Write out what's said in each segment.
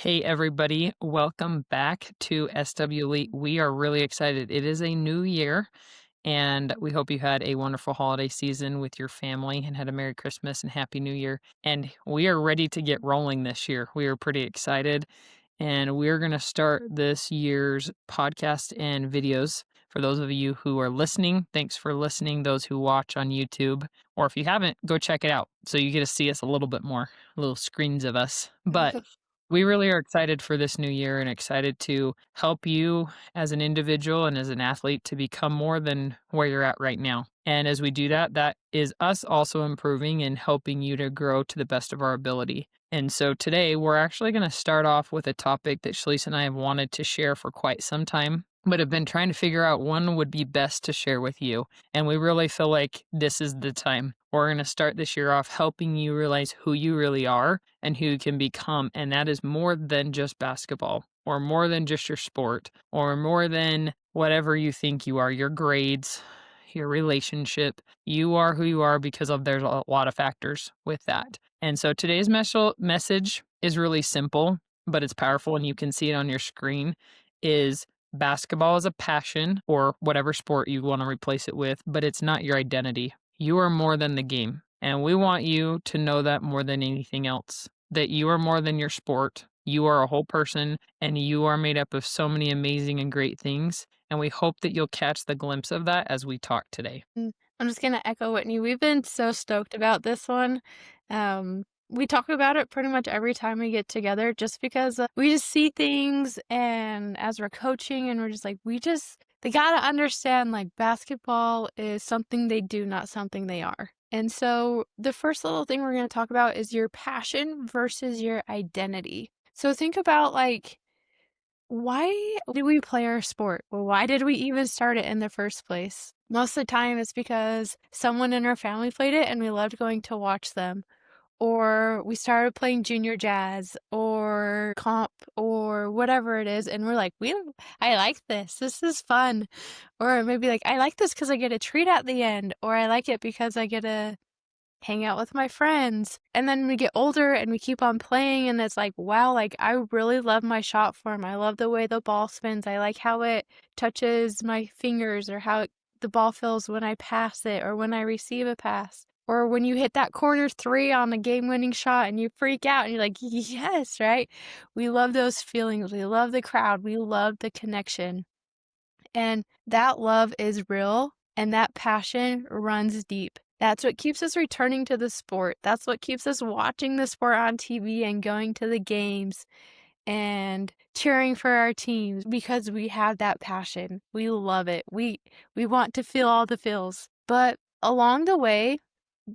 Hey, everybody. Welcome back to SW Elite. We are really excited. It is a new year, and we hope you had a wonderful holiday season with your family and had a Merry Christmas and Happy New Year. And we are ready to get rolling this year. We are pretty excited, and we're going to start this year's podcast and videos. For those of you who are listening, thanks for listening. Those who watch on YouTube, or if you haven't, go check it out so you get to see us a little bit more, little screens of us. But we really are excited for this new year and excited to help you as an individual and as an athlete to become more than where you're at right now. And as we do that, that is us also improving and helping you to grow to the best of our ability. And so today we're actually going to start off with a topic that Shalyse and I have wanted to share for quite some time, but have been trying to figure out when would be best to share with you. And we really feel like this is the time. We're going to start this year off helping you realize who you really are and who you can become. And that is more than just basketball, or more than just your sport, or more than whatever you think you are, your grades, your relationship. You are who you are because of there's a lot of factors with that. And so today's message is really simple, but it's powerful, and you can see it on your screen, is basketball is a passion, or whatever sport you want to replace it with, but it's not your identity. You are more than the game. And we want you to know that more than anything else, that you are more than your sport. You are a whole person, and you are made up of so many amazing and great things. And we hope that you'll catch the glimpse of that as we talk today. I'm just gonna echo Whitney. We've been so stoked about this one. We talk about it pretty much every time we get together just because we just see things, and as we're coaching, and we're just like, they gotta understand, like, basketball is something they do, not something they are. And so the first little thing we're gonna talk about is your passion versus your identity. So think about, like, why did we play our sport? Well, why did we even start it in the first place? Most of the time, it's because someone in our family played it and we loved going to watch them. Or we started playing junior jazz or comp or whatever it is. And we're like, I like this. This is fun. Or maybe like, I like this because I get a treat at the end. Or I like it because I get to hang out with my friends. And then we get older and we keep on playing, and it's like, wow, like, I really love my shot form. I love the way the ball spins. I like how it touches my fingers, or how the ball feels when I pass it or when I receive a pass. Or when you hit that corner three on a game-winning shot and you freak out and you're like, yes, right? We love those feelings. We love the crowd. We love the connection. And that love is real, and that passion runs deep. That's what keeps us returning to the sport. That's what keeps us watching the sport on TV and going to the games and cheering for our teams, because we have that passion. We love it. We want to feel all the feels. But along the way,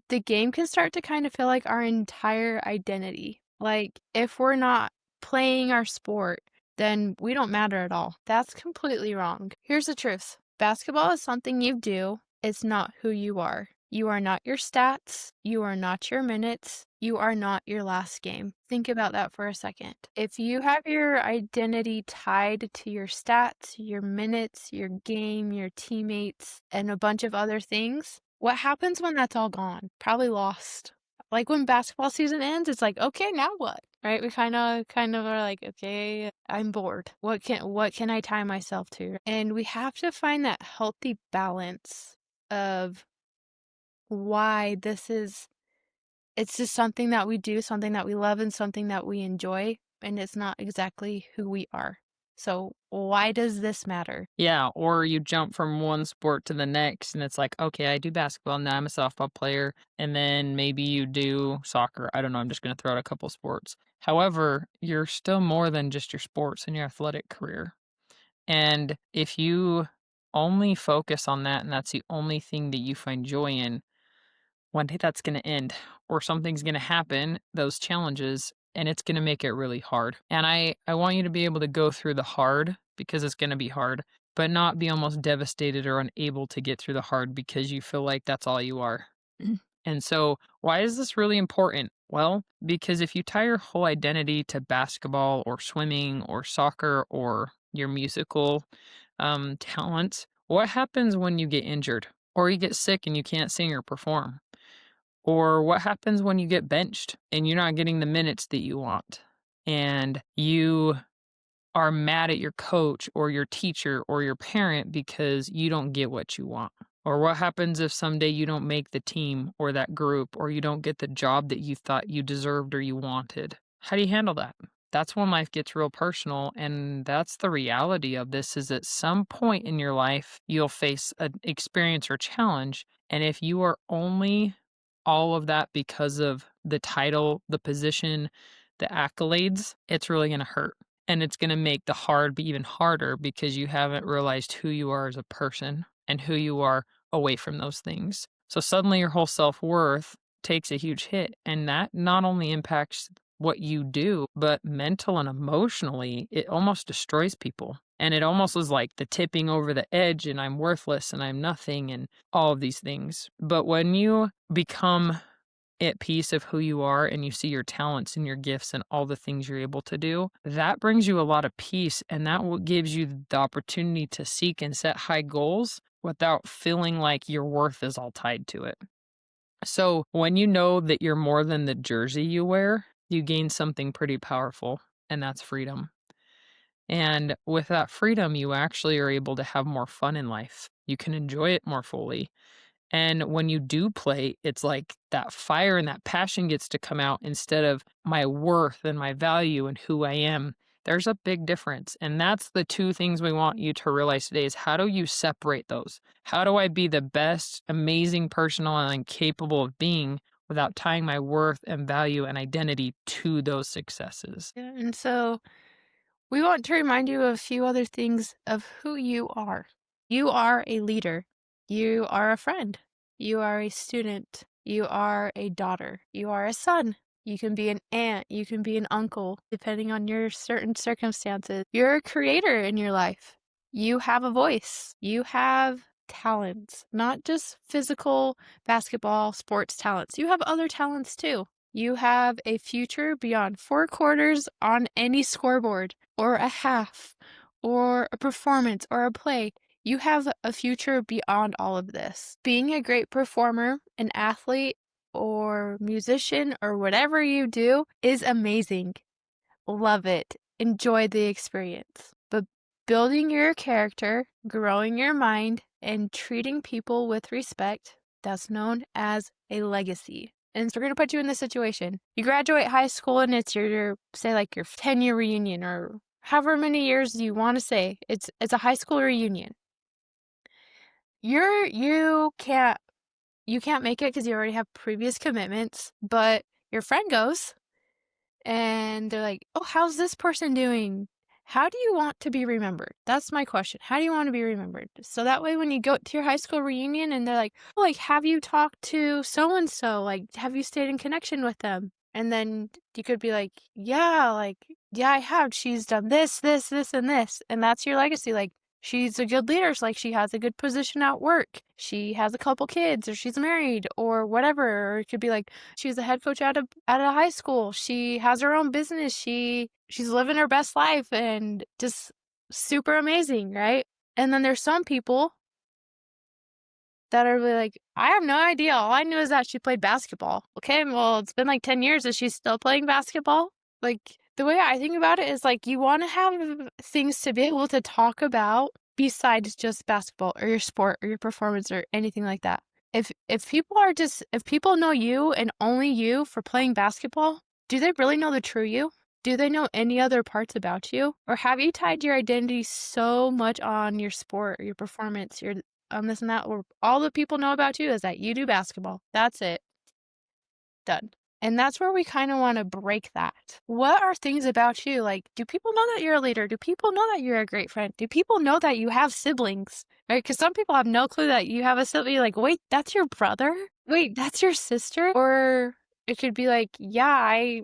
the game can start to kind of feel like our entire identity. Like, if we're not playing our sport, then we don't matter at all. That's completely wrong. Here's the truth. Basketball is something you do. It's not who you are. You are not your stats. You are not your minutes. You are not your last game. Think about that for a second. If you have your identity tied to your stats, your minutes, your game, your teammates, and a bunch of other things, what happens when that's all gone? Probably lost. Like, when basketball season ends, it's like, okay, now what? Right? We kind of are like, okay, I'm bored. What can I tie myself to? And we have to find that healthy balance of why it's just something that we do, something that we love, and something that we enjoy, and it's not exactly who we are. So why does this matter? Yeah, or you jump from one sport to the next, and it's like, okay, I do basketball, now I'm a softball player, and then maybe you do soccer. I don't know, I'm just going to throw out a couple sports. However, you're still more than just your sports and your athletic career. And if you only focus on that and that's the only thing that you find joy in, one day that's going to end, or something's going to happen, those challenges, and it's going to make it really hard. And I want you to be able to go through the hard, because it's going to be hard, but not be almost devastated or unable to get through the hard because you feel like that's all you are. And so, why is this really important? Well, because if you tie your whole identity to basketball or swimming or soccer or your musical talents, what happens when you get injured or you get sick and you can't sing or perform? Or what happens when you get benched and you're not getting the minutes that you want? and you are mad at your coach or your teacher or your parent because you don't get what you want? Or what happens if someday you don't make the team or that group or you don't get the job that you thought you deserved or you wanted? How do you handle that? That's when life gets real personal, and that's the reality of this is at some point in your life you'll face an experience or challenge, and if you are only all of that because of the title, the position, the accolades, it's really going to hurt. And it's going to make the hard be even harder because you haven't realized who you are as a person and who you are away from those things. So suddenly your whole self worth takes a huge hit. And that not only impacts what you do, but mental and emotionally, it almost destroys people. And it almost is like the tipping over the edge, and I'm worthless and I'm nothing and all of these things. But when you become at peace of who you are and you see your talents and your gifts and all the things you're able to do, that brings you a lot of peace. And that gives you the opportunity to seek and set high goals without feeling like your worth is all tied to it. So when you know that you're more than the jersey you wear, you gain something pretty powerful, and that's freedom. And with that freedom, you actually are able to have more fun in life. You can enjoy it more fully. And when you do play, it's like that fire and that passion gets to come out instead of my worth and my value and who I am. There's a big difference. And that's the two things we want you to realize today is how do you separate those? How do I be the best, amazing person I'm capable of being without tying my worth and value and identity to those successes? Yeah, and so we want to remind you of a few other things of who you are. You are a leader. You are a friend. You are a student. You are a daughter. You are a son. You can be an aunt. You can be an uncle, depending on your certain circumstances. You're a creator in your life. You have a voice. You have talents, not just physical basketball, sports talents. You have other talents too. You have a future beyond 4 quarters on any scoreboard, or a half, or a performance, or a play. You have a future beyond all of this. Being a great performer, an athlete, or musician, or whatever you do is amazing. Love it. Enjoy the experience. But building your character, growing your mind, and treating people with respect, that's known as a legacy. And so we're going to put you in this situation. You graduate high school and it's your say like your 10-year reunion or however many years you want to say. It's a high school reunion. You can't make it because you already have previous commitments, but your friend goes and they're like, "Oh, how's this person doing? How do you want to be remembered?" That's my question. How do you want to be remembered? So that way when you go to your high school reunion and they're like, "Oh, like, have you talked to so and so? Like, have you stayed in connection with them?" And then you could be like, "Yeah, like, yeah, I have. She's done this, this, this, and this." And that's your legacy. Like, she's a good leader. So, like, she has a good position at work. She has a couple kids, or she's married, or whatever. Or it could be like, she's a head coach at a high school. She has her own business. She's living her best life and just super amazing, right? And then there's some people that are really like, I have no idea. All I knew is that she played basketball. Okay, well, it's been like 10 years. Is she still playing basketball? Like, the way I think about it is like, you want to have things to be able to talk about besides just basketball or your sport or your performance or anything like that. If people know you and only you for playing basketball, do they really know the true you? Do they know any other parts about you? Or have you tied your identity so much on your sport or your performance, your this and that, or all the people know about you is that you do basketball. That's it. Done. And that's where we kind of want to break that. What are things about you? Like, do people know that you're a leader? Do people know that you're a great friend? Do people know that you have siblings? Right? Because some people have no clue that you have a sibling. You're like, wait, that's your brother? Wait, that's your sister? Or it could be like, yeah,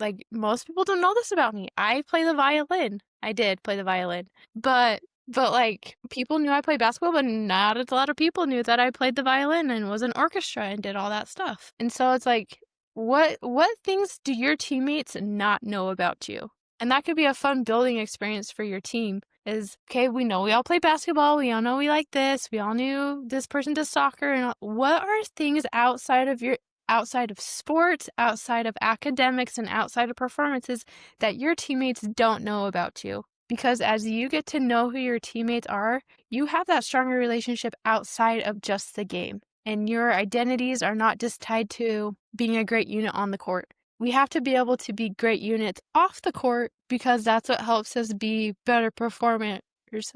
like, most people don't know this about me. I play the violin. I did play the violin. But like, people knew I played basketball, but not a lot of people knew that I played the violin and was an orchestra and did all that stuff. And so it's like, what things do your teammates not know about you? And that could be a fun building experience for your team. Is, okay, we know we all play basketball. We all know we like this. We all knew this person does soccer. And what are things outside of outside of sports, outside of academics, and outside of performances that your teammates don't know about you. Because as you get to know who your teammates are, you have that stronger relationship outside of just the game. And your identities are not just tied to being a great unit on the court. We have to be able to be great units off the court because that's what helps us be better performers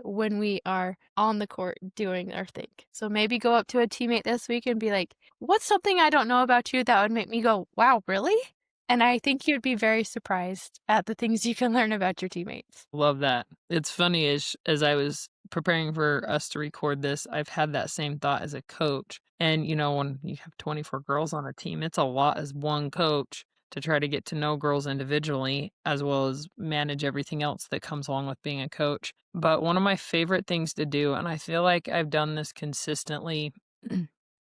when we are on the court doing our thing. So maybe go up to a teammate this week and be like, "What's something I don't know about you that would make me go, wow, really?" And I think you'd be very surprised at the things you can learn about your teammates. Love that. It's funny as I was preparing for us to record this, I've had that same thought as a coach. And when you have 24 girls on a team, it's a lot as one coach to try to get to know girls individually as well as manage everything else that comes along with being a coach. But one of my favorite things to do, and I feel like I've done this consistently,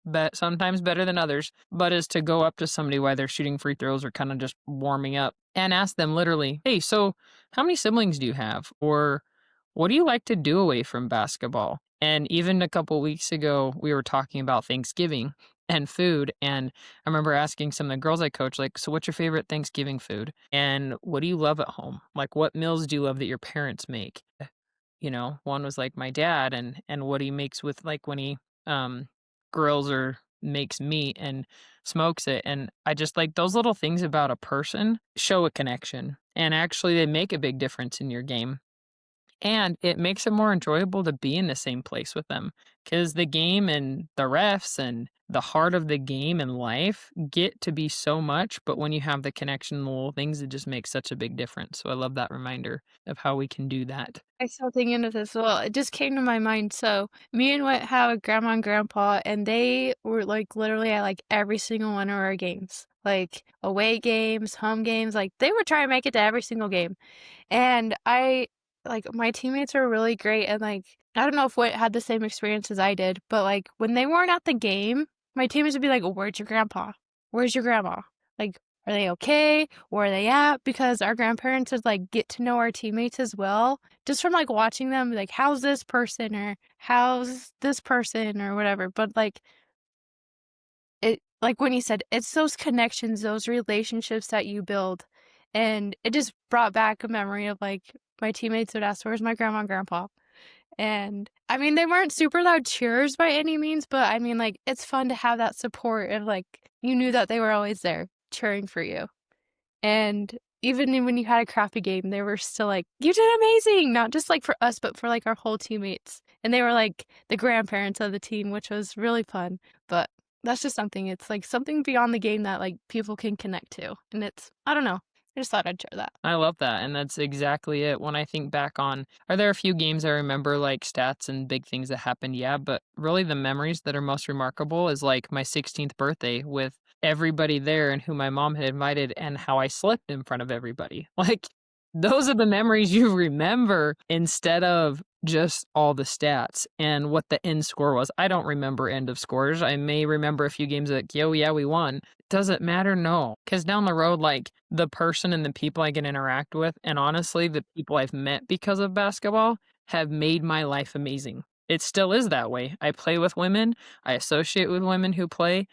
but sometimes better than others, but is to go up to somebody while they're shooting free throws or kind of just warming up and ask them literally, "Hey, so how many siblings do you have?" Or "What do you like to do away from basketball?" And even a couple weeks ago, we were talking about Thanksgiving and food. And I remember asking some of the girls I coach, like, "So what's your favorite Thanksgiving food? And what do you love at home? Like, what meals do you love that your parents make?" One was like my dad and what he makes with like when he um grills or makes meat and smokes it. And I just like those little things about a person show a connection. And actually they make a big difference in your game. And it makes it more enjoyable to be in the same place with them because the game and the refs and the heart of the game and life get to be so much. But when you have the connection and the little things, it just makes such a big difference. So I love that reminder of how we can do that. I still thinking of this. Well, it just came to my mind. So me and Whit have a grandma and grandpa, and they were like literally at like every single one of our games, like away games, home games. Like they would try and make it to every single game. And my teammates are really great. And like, I don't know if Whit had the same experience as I did, but like when they weren't at the game, my teammates would be like, "Where's your grandpa? Where's your grandma? Like, are they okay? Where are they at?" Because our grandparents would like get to know our teammates as well, just from like watching them, like, "How's this person?" or "How's this person?" or whatever. But like when you said, it's those connections, those relationships that you build. And it just brought back a memory of like my teammates would ask, "Where's my grandma and grandpa?" And I mean, they weren't super loud cheers by any means, but I mean, like, it's fun to have that support of like you knew that they were always there cheering for you. And even when you had a crappy game, they were still like, "You did amazing!" Not just like for us, but for like our whole teammates. And they were like the grandparents of the team, which was really fun. But that's just something, it's like something beyond the game that like people can connect to. And I don't know. I just thought I'd share that. I love that, and that's exactly it. When I think back on are there a few games I remember, like, stats and big things that happened? Yeah, but really the memories that are most remarkable is, like, my 16th birthday with everybody there and who my mom had invited and how I slept in front of everybody. Like, those are the memories you remember instead of just all the stats and what the end score was. I don't remember end of scores. I may remember a few games like, "Yo, yeah, we won." Does it matter? No. Because down the road, like, the person and the people I can interact with, and honestly, the people I've met because of basketball have made my life amazing. It still is that way. I play with women, I associate with women who play,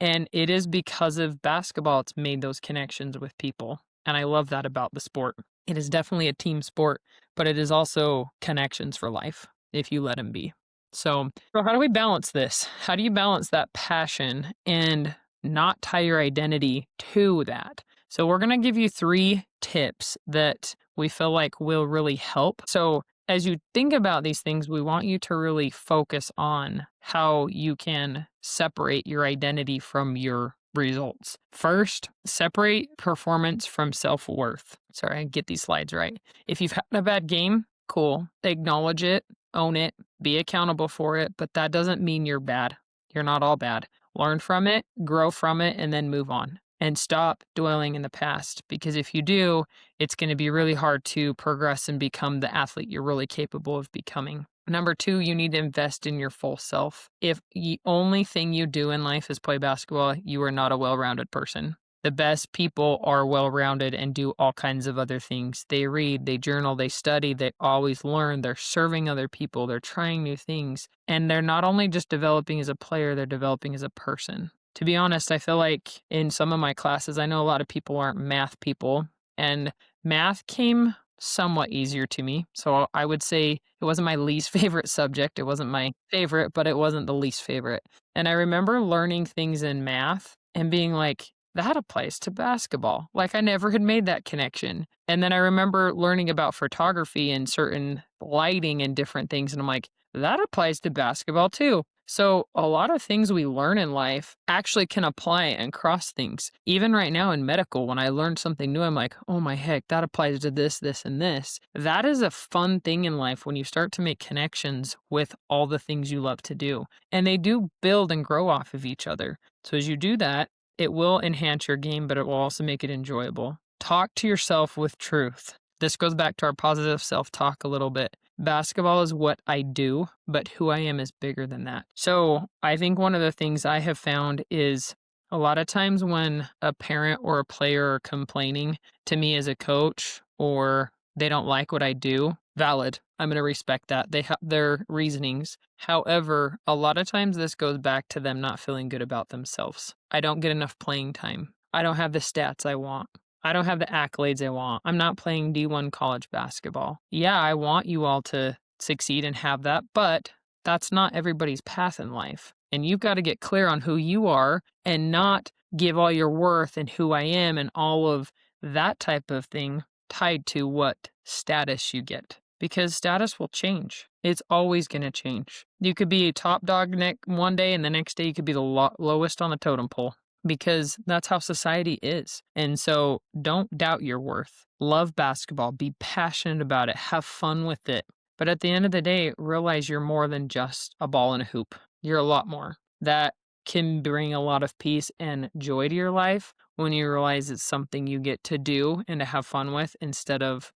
and it is because of basketball it's made those connections with people, and I love that about the sport. It is definitely a team sport, but it is also connections for life if you let them be. So how do we balance this? How do you balance that passion and not tie your identity to that? So we're going to give you 3 tips that we feel like will really help. So as you think about these things, we want you to really focus on how you can separate your identity from your results. First, separate performance from self-worth. Sorry, I get these slides right. If you've had a bad game, cool. Acknowledge it, own it, be accountable for it, but that doesn't mean you're bad. You're not all bad. Learn from it, grow from it, and then move on. And stop dwelling in the past because if you do, it's going to be really hard to progress and become the athlete you're really capable of becoming. Number 2, you need to invest in your full self. If the only thing you do in life is play basketball, you are not a well rounded person. The best people are well rounded and do all kinds of other things. They read, they journal, they study, they always learn, they're serving other people, they're trying new things. And they're not only just developing as a player, they're developing as a person. To be honest, I feel like in some of my classes, I know a lot of people aren't math people, and math came somewhat easier to me. So I would say it wasn't my least favorite subject. It wasn't my favorite, but it wasn't the least favorite. And I remember learning things in math and being like, that applies to basketball. Like I never had made that connection. And then I remember learning about photography and certain lighting and different things. And I'm like, that applies to basketball too. So a lot of things we learn in life actually can apply and cross things. Even right now in medical, when I learn something new, I'm like, oh my heck, that applies to this, this, and this. That is a fun thing in life when you start to make connections with all the things you love to do. And they do build and grow off of each other. So as you do that, it will enhance your game, but it will also make it enjoyable. Talk to yourself with truth. This goes back to our positive self talk a little bit. Basketball is what I do, but who I am is bigger than that. So I think one of the things I have found is a lot of times when a parent or a player are complaining to me as a coach or they don't like what I do, valid. I'm going to respect that. They have their reasonings. However, a lot of times this goes back to them not feeling good about themselves. I don't get enough playing time. I don't have the stats I want. I don't have the accolades I want. I'm not playing D1 college basketball. Yeah, I want you all to succeed and have that, but that's not everybody's path in life. And you've got to get clear on who you are and not give all your worth and who I am and all of that type of thing tied to what status you get. Because status will change. It's always going to change. You could be a top dog one day, and the next day you could be the lowest on the totem pole because that's how society is. And so don't doubt your worth. Love basketball, be passionate about it, have fun with it. But at the end of the day, realize you're more than just a ball and a hoop. You're a lot more. That can bring a lot of peace and joy to your life when you realize it's something you get to do and to have fun with instead of,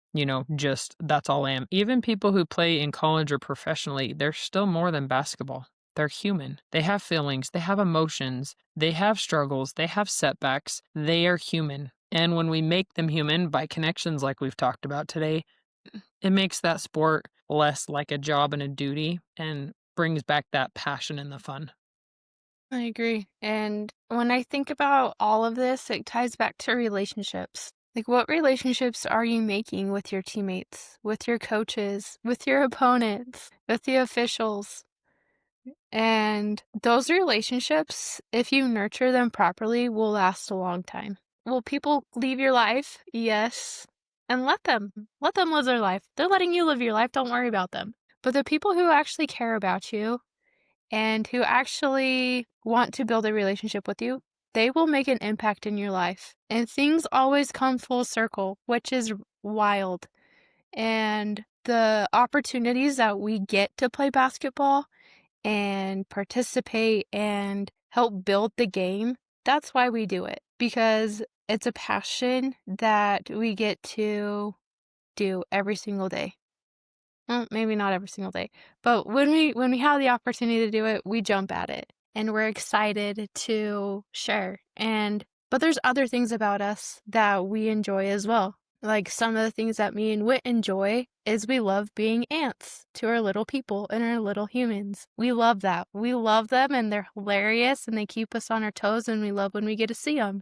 just that's all I am. Even people who play in college or professionally, they're still more than basketball. They're human. They have feelings, they have emotions, they have struggles, they have setbacks. They are human. And when we make them human by connections like we've talked about today, it makes that sport less like a job and a duty and brings back that passion and the fun. I agree. And when I think about all of this, it ties back to relationships. Like, what relationships are you making with your teammates, with your coaches, with your opponents, with the officials? And those relationships, if you nurture them properly, will last a long time. Will people leave your life? Yes. And let them. Let them live their life. They're letting you live your life. Don't worry about them. But the people who actually care about you and who actually want to build a relationship with you, they will make an impact in your life. And things always come full circle, which is wild. And the opportunities that we get to play basketball and participate and help build the game, that's why we do it. Because it's a passion that we get to do every single day. Well, maybe not every single day, but when we have the opportunity to do it, we jump at it and we're excited to share. But there's other things about us that we enjoy as well. Like some of the things that me and Whit enjoy is we love being ants to our little people and our little humans. We love that. We love them and they're hilarious and they keep us on our toes and we love when we get to see them.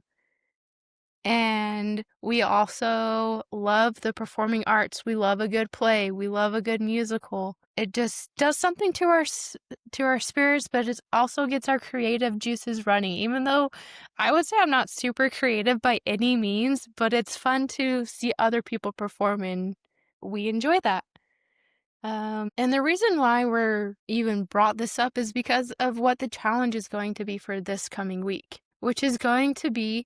And we also love the performing arts. We love a good play. We love a good musical. It just does something to our spirits, but it also gets our creative juices running. Even though I would say I'm not super creative by any means, but it's fun to see other people perform, and we enjoy that. And the reason why we're even brought this up is because of what the challenge is going to be for this coming week, which is going to be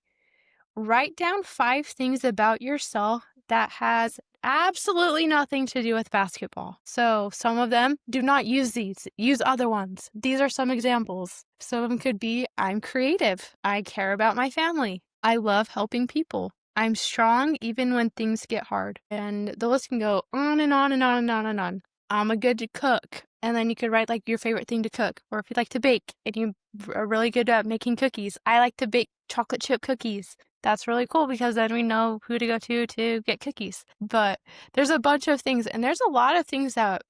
write down 5 things about yourself that has absolutely nothing to do with basketball. So some of them, do not use these. Use other ones. These are some examples. Some of them could be, I'm creative. I care about my family. I love helping people. I'm strong even when things get hard. And the list can go on and on and on and on and on. I'm a good cook. And then you could write like your favorite thing to cook. Or if you like to bake and you are really good at making cookies. I like to bake chocolate chip cookies. That's really cool because then we know who to go to get cookies. But there's a bunch of things, and there's a lot of things that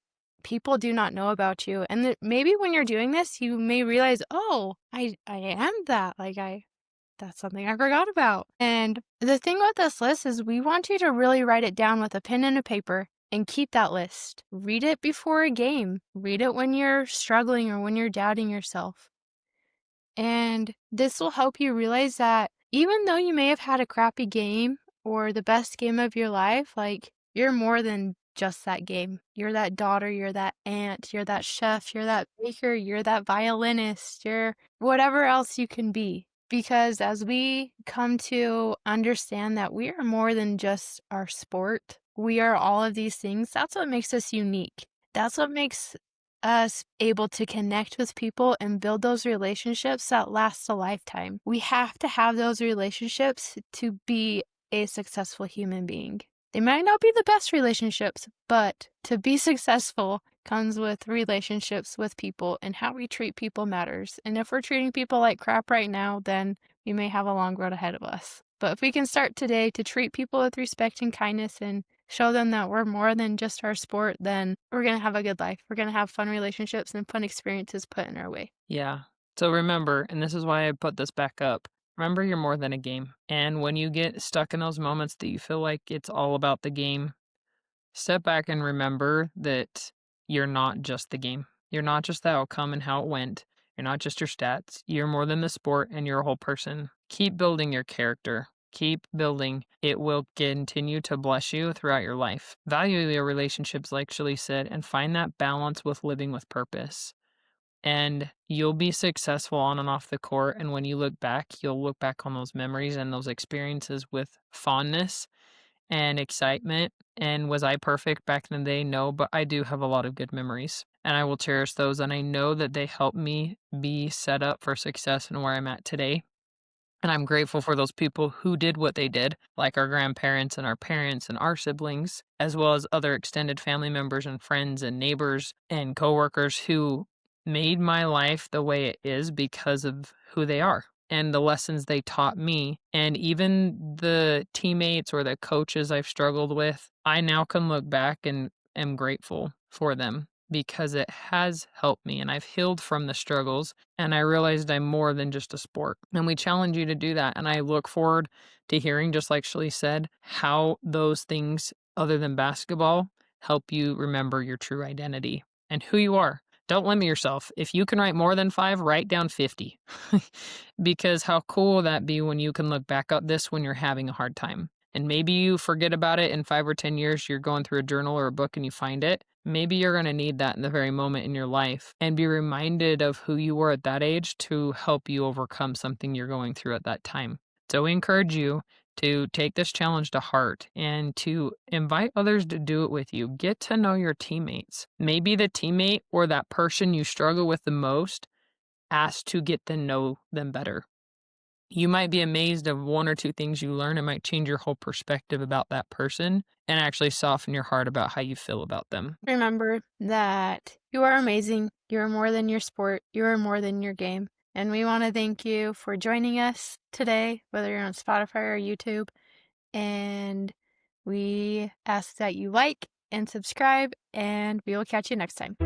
people do not know about you. And that maybe when you're doing this, you may realize, oh, I am that. That's something I forgot about. And the thing with this list is we want you to really write it down with a pen and a paper and keep that list. Read it before a game. Read it when you're struggling or when you're doubting yourself. And this will help you realize that even though you may have had a crappy game or the best game of your life, like you're more than just that game. You're that daughter, you're that aunt, you're that chef, you're that baker, you're that violinist, you're whatever else you can be. Because as we come to understand that we are more than just our sport, we are all of these things, that's what makes us unique. That's what makes us able to connect with people and build those relationships that last a lifetime. We have to have those relationships to be a successful human being. They might not be the best relationships, but to be successful comes with relationships with people, and how we treat people matters. And if we're treating people like crap right now, then we may have a long road ahead of us. But if we can start today to treat people with respect and kindness and show them that we're more than just our sport, then we're going to have a good life. We're going to have fun relationships and fun experiences put in our way. Yeah. So remember, and this is why I put this back up, remember you're more than a game. And when you get stuck in those moments that you feel like it's all about the game, step back and remember that you're not just the game. You're not just the outcome and how it went. You're not just your stats. You're more than the sport and you're a whole person. Keep building your character. Keep building. It will continue to bless you throughout your life. Value your relationships, like Shalyse said, and find that balance with living with purpose. And you'll be successful on and off the court. And when you look back, you'll look back on those memories and those experiences with fondness and excitement. And was I perfect back in the day? No, but I do have a lot of good memories and I will cherish those. And I know that they helped me be set up for success and where I'm at today. And I'm grateful for those people who did what they did, like our grandparents and our parents and our siblings, as well as other extended family members and friends and neighbors and coworkers who made my life the way it is because of who they are and the lessons they taught me. And even the teammates or the coaches I've struggled with, I now can look back and am grateful for them because it has helped me and I've healed from the struggles and I realized I'm more than just a sport. And we challenge you to do that. And I look forward to hearing, just like Shalyse said, how those things other than basketball help you remember your true identity and who you are. Don't limit yourself. If you can write more than 5, write down 50. Because how cool will that be when you can look back at this when you're having a hard time? And maybe you forget about it in 5 or 10 years, you're going through a journal or a book and you find it. Maybe you're going to need that in the very moment in your life and be reminded of who you were at that age to help you overcome something you're going through at that time. So we encourage you to take this challenge to heart and to invite others to do it with you. Get to know your teammates. Maybe the teammate or that person you struggle with the most, ask to get to know them better. You might be amazed of 1 or 2 things you learn. It might change your whole perspective about that person and actually soften your heart about how you feel about them. Remember that you are amazing. You are more than your sport. You are more than your game. And we want to thank you for joining us today, whether you're on Spotify or YouTube. And we ask that you like and subscribe, and we will catch you next time.